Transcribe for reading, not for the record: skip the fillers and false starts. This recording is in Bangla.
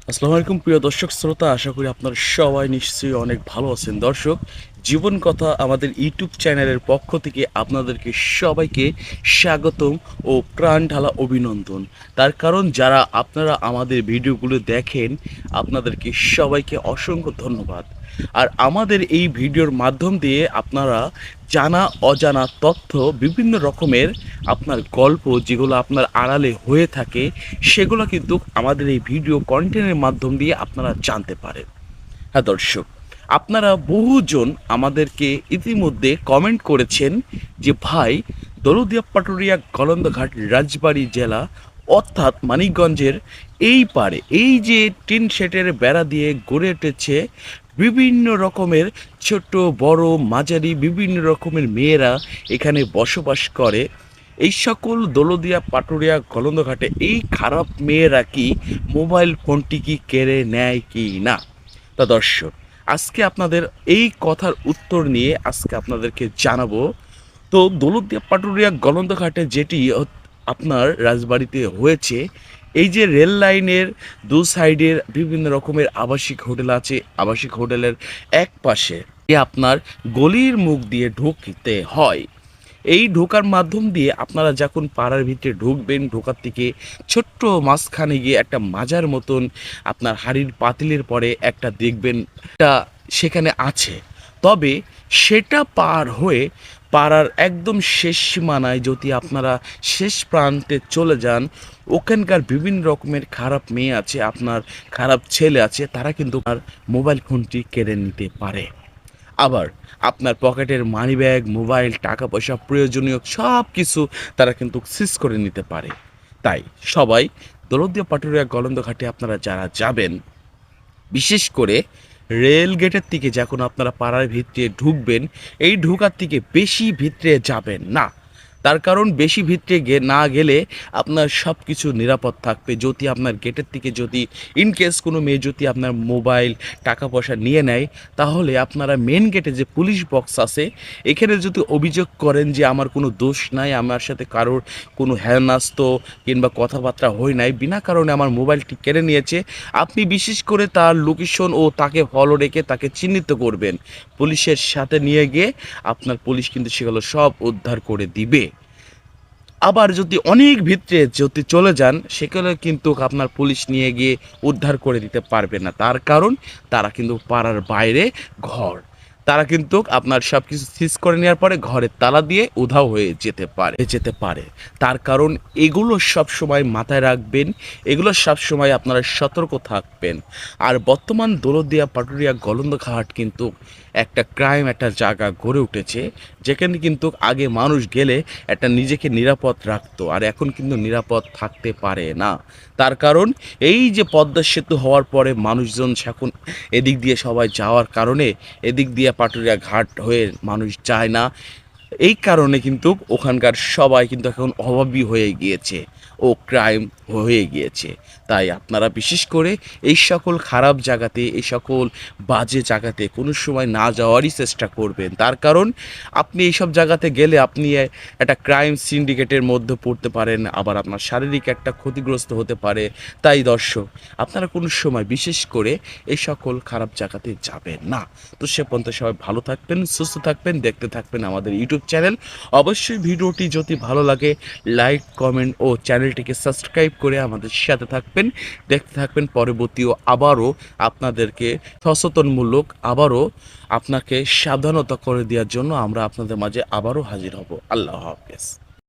আসসালামু আলাইকুম প্রিয় দর্শক শ্রোতা, আশা করি আপনারা সবাই নিশ্চয়ই অনেক ভালো আছেন। দর্শক, জীবন কথা আমাদের ইউটিউব চ্যানেলের পক্ষ থেকে আপনাদেরকে সবাইকে স্বাগতম ও প্রাণ ঢালা অভিনন্দন। তার কারণ যারা আপনারা আমাদের ভিডিওগুলো দেখেন, আপনাদেরকে সবাইকে অসংখ্য ধন্যবাদ। আর আমাদের এই ভিডিওর মাধ্যম দিয়ে আপনারা জানা অজানা তথ্য, বিভিন্ন রকমের আপনার গল্প যেগুলো আপনার আড়ালে হয়ে থাকে, সেগুলো কিন্তু আমাদের এই ভিডিও কন্টেন্টের মাধ্যম দিয়ে আপনারা জানতে পারেন। হ্যাঁ দর্শক, আপনারা বহুজন আমাদেরকে ইতিমধ্যে কমেন্ট করেছেন যে ভাই, দৌলতদিয়া পাটুরিয়া গলন্দঘাট রাজবাড়ী জেলা অর্থাৎ মানিকগঞ্জের এই পারে এই যে টিন শেটের বেড়া দিয়ে গড়ে উঠেছে বিভিন্ন রকমের ছোট বড় মাঝারি বিভিন্ন রকমের মেয়েরা এখানে বসবাস করে, এই সকল দৌলতদিয়া পাটুরিয়া গলন্দঘাটে এই খারাপ মেয়েরা কি মোবাইল ফোনটি কি কেড়ে নেয় কি না? তা দর্শক, আজকে আপনাদের এই কথার উত্তর নিয়ে আজকে আপনাদেরকে জানাবো। তো দৌলতদিয়া পাটুরিয়া গলন্দঘাটে যেটি আপনার রাজবাড়িতে হয়েছে, এই যে রেল লাইনের দু সাইডের বিভিন্ন রকমের আবাসিক হোটেল আছে, আবাসিক হোটেলের এক পাশে আপনার গলির মুখ দিয়ে ঢুকতে হয়। এই ঢোকার মাধ্যম দিয়ে আপনারা যখন পাড়ার ভিতরে ঢুকবেন, ঢোকার থেকে ছোট্ট মাঝখানে গিয়ে একটা মাজার মতন আপনার হাড়ির পাতিলের পরে একটা দেখবেন একটা সেখানে আছে। তবে সেটা পার হয়ে পাড়ার একদম শেষ সীমানায় যদি আপনারা শেষ প্রান্তে চলে যান, ওখানকার বিভিন্ন রকমের খারাপ মেয়ে আছে, আপনার খারাপ ছেলে আছে, তারা কিন্তু আপনার মোবাইল ফোনটি কেড়ে নিতে পারে। আবার আপনার পকেটের মানিব্যাগ, মোবাইল, টাকা পয়সা, প্রয়োজনীয় সব কিছু তারা কিন্তু সিজ করে নিতে পারে। তাই সবাই দৌলতদিয়া পাটুরিয়া গলন্দঘাটে আপনারা যারা যাবেন, বিশেষ করে রেল গেটের থেকে যখন আপনারা পাড়ার ভিতরে ঢুকবেন, এই ঢোকার থেকে বেশি ভিতরে যাবেন না। তার কারণ বেশি ভিতরে না গেলে আপনার সব কিছু নিরাপদ থাকবে। যদি আপনার গেটের থেকে যদি ইনকেস কোনো মেয়ে যদি আপনার মোবাইল, টাকা পয়সা নিয়ে নেয়, তাহলে আপনারা মেন গেটে যে পুলিশ বক্স আছে, এখানে যদি অভিযোগ করেন যে আমার কোনো দোষ নাই, আমার সাথে কারোর কোনো হেনস্ত কিংবা কথাবার্তা হয় নাই, বিনা কারণে আমার মোবাইলটি কেড়ে নিয়েছে, আপনি বিশেষ করে তার লোকেশন ও তাকে ফলো রেখে তাকে চিহ্নিত করবেন। পুলিশের সাথে নিয়ে গিয়ে আপনার পুলিশ কিন্তু সেগুলো সব উদ্ধার করে দিবে। আবার যদি অনেক ভিতরে যদি চলে যান, সেখানে কিন্তু আপনার পুলিশ নিয়ে গিয়ে উদ্ধার করে দিতে পারবে না। তার কারণ তারা কিন্তু পাড়ার বাইরে ঘর, তারা কিন্তু আপনার সব কিছু সিজ করে নেওয়ার পরে ঘরের তালা দিয়ে উধাও হয়ে যেতে পারে। তার কারণ এগুলো সব সময় মাথায় রাখবেন, এগুলো সব সময় আপনারা সতর্ক থাকবেন। আর বর্তমান দৌলতদিয়া পাটুরিয়া গলন্দঘাট কিন্তু একটা ক্রাইম একটা জায়গা গড়ে উঠেছে, যেখানে কিন্তু আগে মানুষ গেলে একটা নিজেকে নিরাপদ রাখতো, আর এখন কিন্তু নিরাপদ থাকতে পারে না। তার কারণ এই যে পদ্মা সেতু হওয়ার পরে মানুষজন এখন এদিক দিয়ে সবাই যাওয়ার কারণে এদিক দিয়ে পাটুরিয়া ঘাট হয়ে মানুষ যায় না। এই কারণে কিন্তু ওখানকার সবাই কিন্তু এখন অভাবী হয়ে গিয়েছে ও ক্রাইম হয়ে গিয়েছে। তাই আপনারা বিশেষ করে এই সকল খারাপ জায়গাতে, এই সকল বাজে জায়গাতে কোনো সময় না যাওয়ারই চেষ্টা করবেন। তার কারণ আপনি এইসব জায়গাতে গেলে আপনি একটা ক্রাইম সিন্ডিকেটের মধ্যে পড়তে পারেন, আবার আপনার শারীরিক একটা ক্ষতিগ্রস্ত হতে পারে। তাই দর্শক, আপনারা কোনো সময় বিশেষ করে এই সকল খারাপ জায়গাতে যাবেন না। তো সে পর্যন্ত সবাই ভালো থাকবেন, সুস্থ থাকবেন, দেখতে থাকবেন আমাদের ইউটিউব চ্যানেল। অবশ্যই ভিডিওটি যদি ভালো লাগে লাইক, কমেন্ট ও চ্যানেলটিকে সাবস্ক্রাইব করে আমাদের সাথে থাকবেন, দেখতে থাকবেন। পরবর্তীও আবারও আপনাদেরকে সচেতনমূলক আবারও আপনাকে সাবধানতা করে দেওয়ার জন্য আমরা আপনাদের মাঝে আবারও হাজির হব। আল্লাহ হাফেজ।